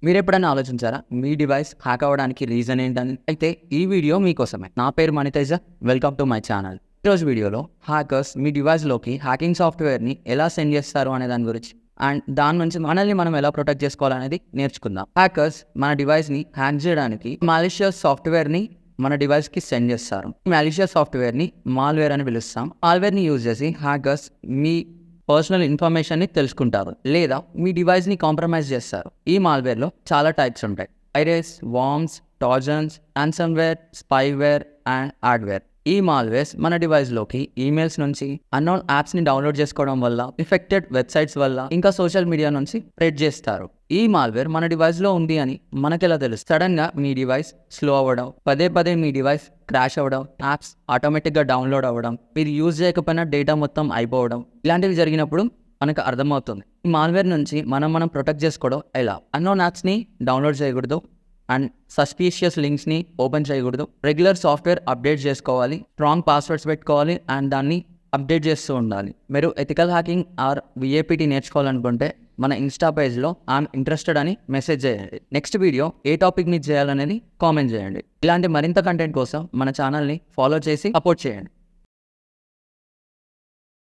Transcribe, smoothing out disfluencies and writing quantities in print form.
మీరు ఎప్పుడైనా ఆలోచించారా మీ డివైస్ హ్యాక్ అవ్వడానికి రీజన్ ఏంటని? అయితే ఈ వీడియో మీకోసమే. నా పేరు Maniteja. Welcome to my channel. ఈరోజు వీడియోలో హ్యాకర్స్ మీ డివైస్లోకి హ్యాకింగ్ సాఫ్ట్వేర్ని ఎలా సెండ్ చేస్తారు అనే దాని గురించి అండ్ దాని నుంచి మనల్ని మనం ఎలా ప్రొటెక్ట్ చేసుకోవాలనేది నేర్చుకుందాం. హ్యాకర్స్ మన డివైస్ని హ్యాక్ చేయడానికి మాలిషియస్ సాఫ్ట్వేర్ని మన డివైస్కి సెండ్ చేస్తారు. మాలిషియస్ సాఫ్ట్వేర్ని మాల్వేర్ అని పిలుస్తాం. మాల్వేర్ని యూజ్ చేసి హ్యాకర్స్ మీ పర్సనల్ ఇన్ఫర్మేషన్ని తెలుసుకుంటారు లేదా మీ డివైస్ని కాంప్రమైజ్ చేస్తారు. ఈ మాల్వేర్లో చాలా టైప్స్ ఉంటాయి. Virus, worms, Trojans, ransomware, spyware and hardware. ఈ మాల్వేర్స్ మన డివైస్లోకి ఈమెయిల్స్ నుంచి, అన్నోన్ యాప్స్ని డౌన్లోడ్ చేసుకోవడం వల్ల, ఇన్ఫెక్టెడ్ వెబ్సైట్స్ వల్ల, ఇంకా సోషల్ మీడియా నుంచి స్ప్రెడ్ చేస్తారు. ఈ మాల్వేర్ మన డివైస్లో ఉంది అని మనకెలా తెలుసు? సడన్గా మీ డివైస్ స్లో అవ్వడం, పదే పదే మీ డివైస్ క్రాష్ అవ్వడం, యాప్స్ ఆటోమేటిక్గా డౌన్లోడ్ అవ్వడం, మీరు యూజ్ చేయకపోయినా డేటా మొత్తం అయిపోవడం, ఇలాంటివి జరిగినప్పుడు మనకు అర్థమవుతుంది. ఈ మాల్వేర్ నుంచి మనం ప్రొటెక్ట్ చేసుకోవడం ఎలా? అన్నోన్ యాప్స్ని డౌన్లోడ్ చేయకూడదు అండ్ సస్పీషియస్ లింక్స్ని ఓపెన్ చేయకూడదు. రెగ్యులర్ సాఫ్ట్వేర్ అప్డేట్ చేసుకోవాలి, స్ట్రాంగ్ పాస్వర్డ్స్ పెట్టుకోవాలి అండ్ దాన్ని అప్డేట్ చేస్తూ ఉండాలి. మీరు ఎథికల్ హ్యాకింగ్ ఆర్ విఏపిటి నేర్చుకోవాలనుకుంటే మన ఇన్స్టా పేజ్లో ఐఎమ్ ఇంట్రెస్టెడ్ అని మెసేజ్ చేయండి. నెక్స్ట్ వీడియో ఏ టాపిక్ మీద చేయాలనేది కామెంట్ చేయండి. ఇలాంటి మరింత కంటెంట్ కోసం మన ఛానల్ని ఫాలో చేసి సపోర్ట్ చేయండి.